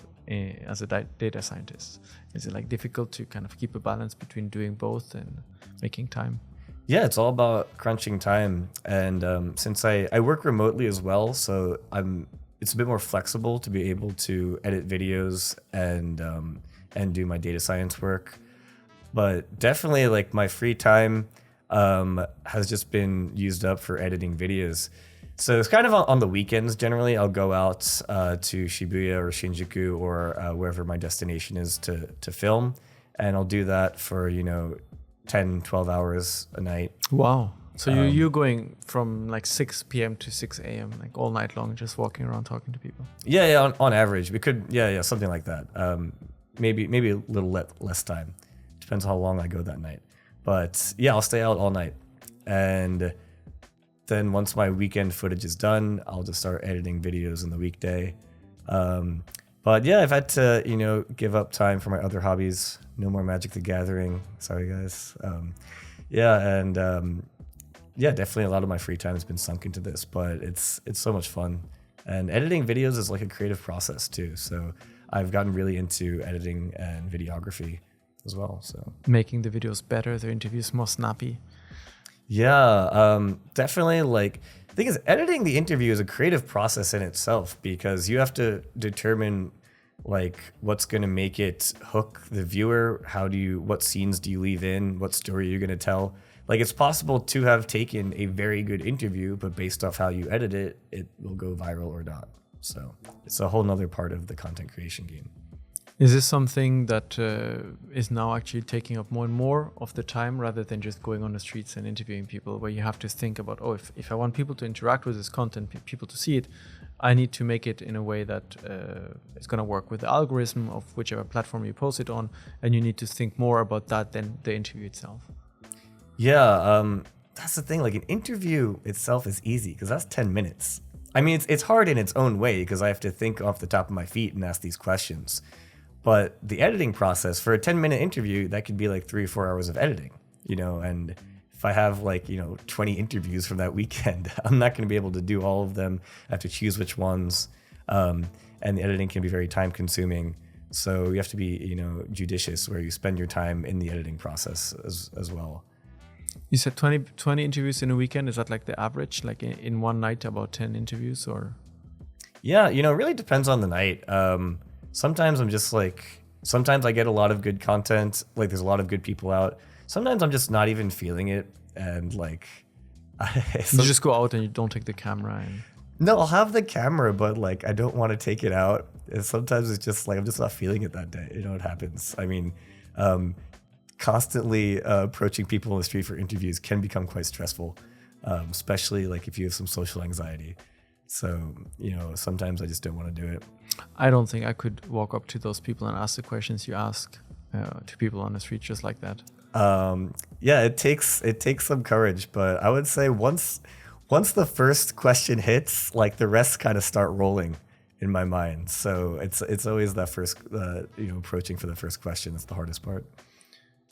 as a data scientist? Is it like difficult to kind of keep a balance between doing both and making time? Yeah, it's all about crunching time. And since I work remotely as well, so it's a bit more flexible to be able to edit videos and do my data science work. But definitely like my free time has just been used up for editing videos. So it's kind of on the weekends. Generally, I'll go out to Shibuya or Shinjuku or wherever my destination is to film. And I'll do that for, 10, 12 hours a night. Wow. So you're going from like 6 p.m. to 6 a.m. like all night long, just walking around talking to people? Yeah, on average. We could, something like that. Maybe a little less time. Depends how long I go that night. But yeah, I'll stay out all night. And then once my weekend footage is done, I'll just start editing videos in the weekday. But yeah, I've had to, give up time for my other hobbies. No more Magic the Gathering. Sorry, guys. Definitely a lot of my free time has been sunk into this, but it's so much fun. And editing videos is like a creative process too. So I've gotten really into editing and videography as well. So making the videos better, the interviews more snappy. Yeah, definitely. Like, the thing is, editing the interview is a creative process in itself because you have to determine like what's going to make it hook the viewer? What scenes do you leave in? What story you're going to tell? Like, it's possible to have taken a very good interview, but based off how you edit it, it will go viral or not. So it's a whole nother part of the content creation game. Is this something that is now actually taking up more and more of the time, rather than just going on the streets and interviewing people, where you have to think about, oh, if I want people to interact with this content, people to see it, I need to make it in a way that is going to work with the algorithm of whichever platform you post it on, and you need to think more about that than the interview itself? Yeah, that's the thing. Like, an interview itself is easy because that's 10 minutes. I mean, it's hard in its own way because I have to think off the top of my feet and ask these questions. But the editing process for a 10-minute interview, that could be like 3 or 4 hours of editing, and if I have 20 interviews from that weekend, I'm not going to be able to do all of them. I have to choose which ones. And the editing can be very time consuming. So you have to be, judicious where you spend your time in the editing process as well. You said 20 interviews in a weekend. Is that like the average, like in one night, about 10 interviews or? Yeah, it really depends on the night. Sometimes I'm just sometimes I get a lot of good content. Like, there's a lot of good people out. Sometimes I'm just not even feeling it. And you just go out and you don't take the camera. No, I'll have the camera, but I don't want to take it out. And sometimes it's just I'm just not feeling it that day. It happens. I mean, constantly approaching people on the street for interviews can become quite stressful, especially if you have some social anxiety. So, sometimes I just don't want to do it. I don't think I could walk up to those people and ask the questions you ask to people on the street just like that. Yeah, it takes some courage, but I would say once the first question hits, the rest kind of start rolling in my mind. So it's always that first, approaching for the first question that's the hardest part.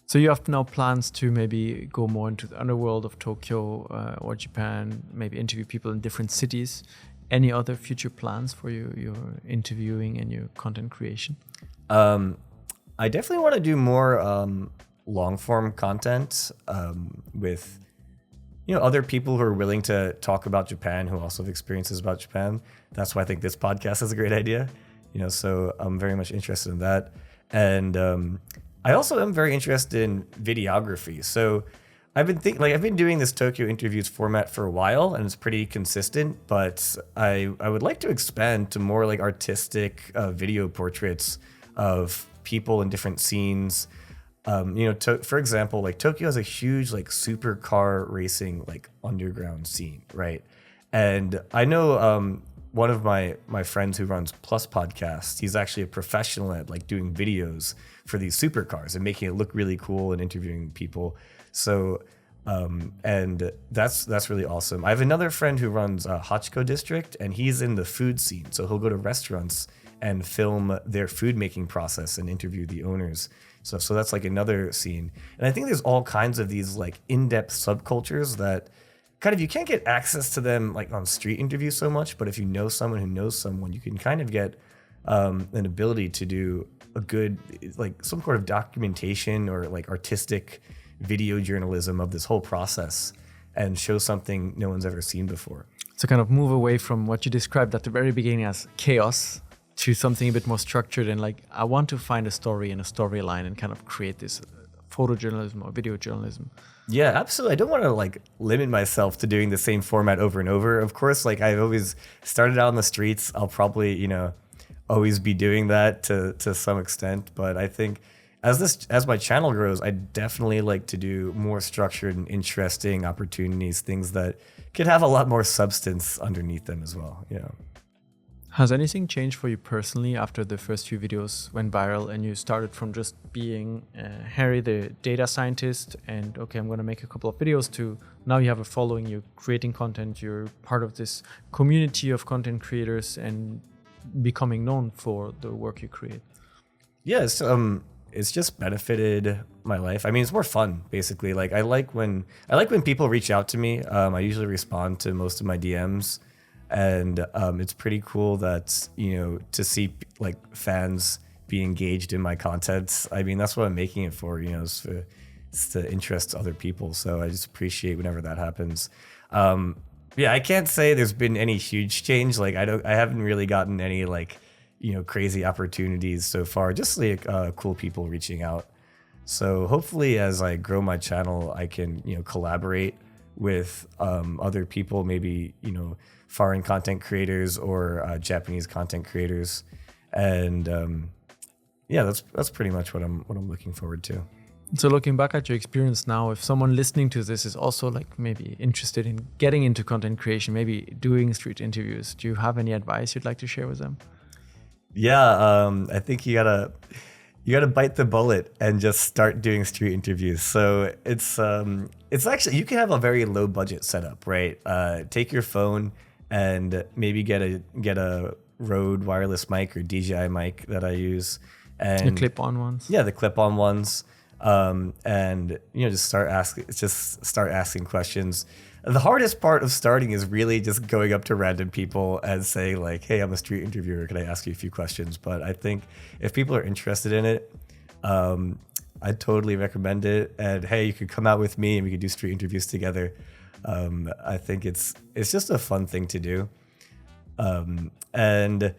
So you have now plans to maybe go more into the underworld of Tokyo or Japan, maybe interview people in different cities. Any other future plans for your interviewing and your content creation? I definitely want to do more long form content with other people who are willing to talk about Japan, who also have experiences about Japan. That's why I think this podcast is a great idea. So I'm very much interested in that. And I also am very interested in videography. So I've been doing this Tokyo interviews format for a while, and it's pretty consistent, but I would like to expand to more artistic video portraits of people in different scenes. For example, Tokyo has a huge supercar racing underground scene, right? And I know one of my friends who runs Plus Podcast, he's actually a professional at doing videos for these supercars and making it look really cool and interviewing people. So and that's really awesome. I have another friend who runs Hachiko District, and he's in the food scene. So he'll go to restaurants and film their food making process and interview the owners. So that's another scene. And I think there's all kinds of these in-depth subcultures that kind of, you can't get access to them on street interviews so much, but if you know someone who knows someone, you can kind of get an ability to do a good, some sort of documentation or artistic video journalism of this whole process and show something no one's ever seen before. So kind of move away from what you described at the very beginning as chaos to something a bit more structured and I want to find a story and a storyline and kind of create this photojournalism or video journalism. Yeah, absolutely. I don't want to limit myself to doing the same format over and over. Of course, I've always started out on the streets. I'll probably, always be doing that to some extent. But I think as my channel grows, I definitely like to do more structured and interesting opportunities, things that could have a lot more substance underneath them as well. Has anything changed for you personally after the first few videos went viral and you started from just being Harri, the data scientist, and okay, I'm going to make a couple of videos, to now you have a following, you're creating content, you're part of this community of content creators and becoming known for the work you create? Yes, it's just benefited my life. I mean, it's more fun, basically. I like when people reach out to me. I usually respond to most of my DMs. And it's pretty cool that, to see fans be engaged in my content. I mean, that's what I'm making it for, is to interest other people. So I just appreciate whenever that happens. Yeah, I can't say there's been any huge change. I haven't really gotten any crazy opportunities so far, just like cool people reaching out. So hopefully as I grow my channel, I can, collaborate with other people, maybe, foreign content creators or Japanese content creators. And that's pretty much what I'm looking forward to. So looking back at your experience now, if someone listening to this is also like maybe interested in getting into content creation, maybe doing street interviews, do you have any advice you'd like to share with them? Yeah, I think you gotta bite the bullet and just start doing street interviews. So it's actually, you can have a very low budget setup, right? Take your phone and maybe get a Rode wireless mic or DJI mic that I use, and the clip-on ones. Yeah, the clip-on ones. And just start asking questions. The hardest part of starting is really just going up to random people and saying like, hey, I'm a street interviewer, can I ask you a few questions? But I think if people are interested in it, I totally recommend it. And hey, you could come out with me and we could do street interviews together. I think it's just a fun thing to do. And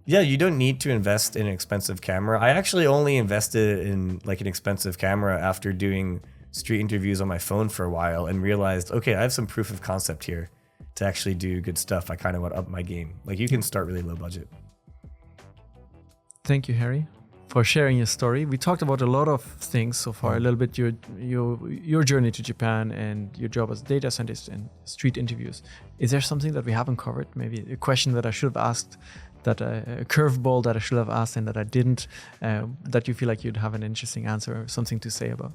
yeah, you don't need to invest in an expensive camera. I actually only invested in like an expensive camera after doing street interviews on my phone for a while and realized, okay, I have some proof of concept here to actually do good stuff. I kind of want to up my game. Like you can start really low budget. Thank you, Harri, for sharing your story. We talked about a lot of things so far, a little bit your journey to Japan and your job as a data scientist and street interviews. Is there something that we haven't covered? Maybe a question that I should have asked, that a curveball that I should have asked and that I didn't, that you feel like you'd have an interesting answer or something to say about?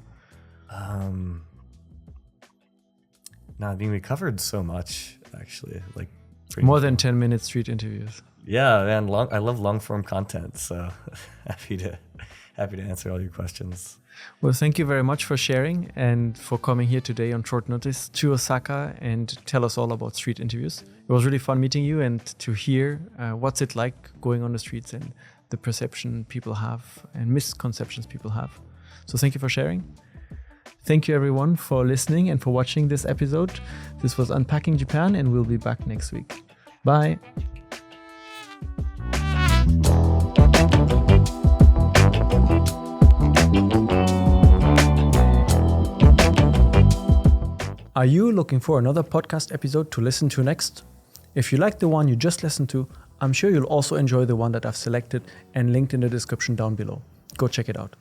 No, I mean, we covered so much, actually. Like more than 10 minute street interviews. Yeah, man, I love long form content, so happy to answer all your questions. Well, thank you very much for sharing and for coming here today on short notice to Osaka and tell us all about street interviews. It was really fun meeting you and to hear what's it like going on the streets and the perception people have and misconceptions people have. So thank you for sharing. Thank you everyone for listening and for watching this episode. This was Unpacking Japan and we'll be back next week. Bye. Are you looking for another podcast episode to listen to next? If you like the one you just listened to, I'm sure you'll also enjoy the one that I've selected and linked in the description down below. Go check it out.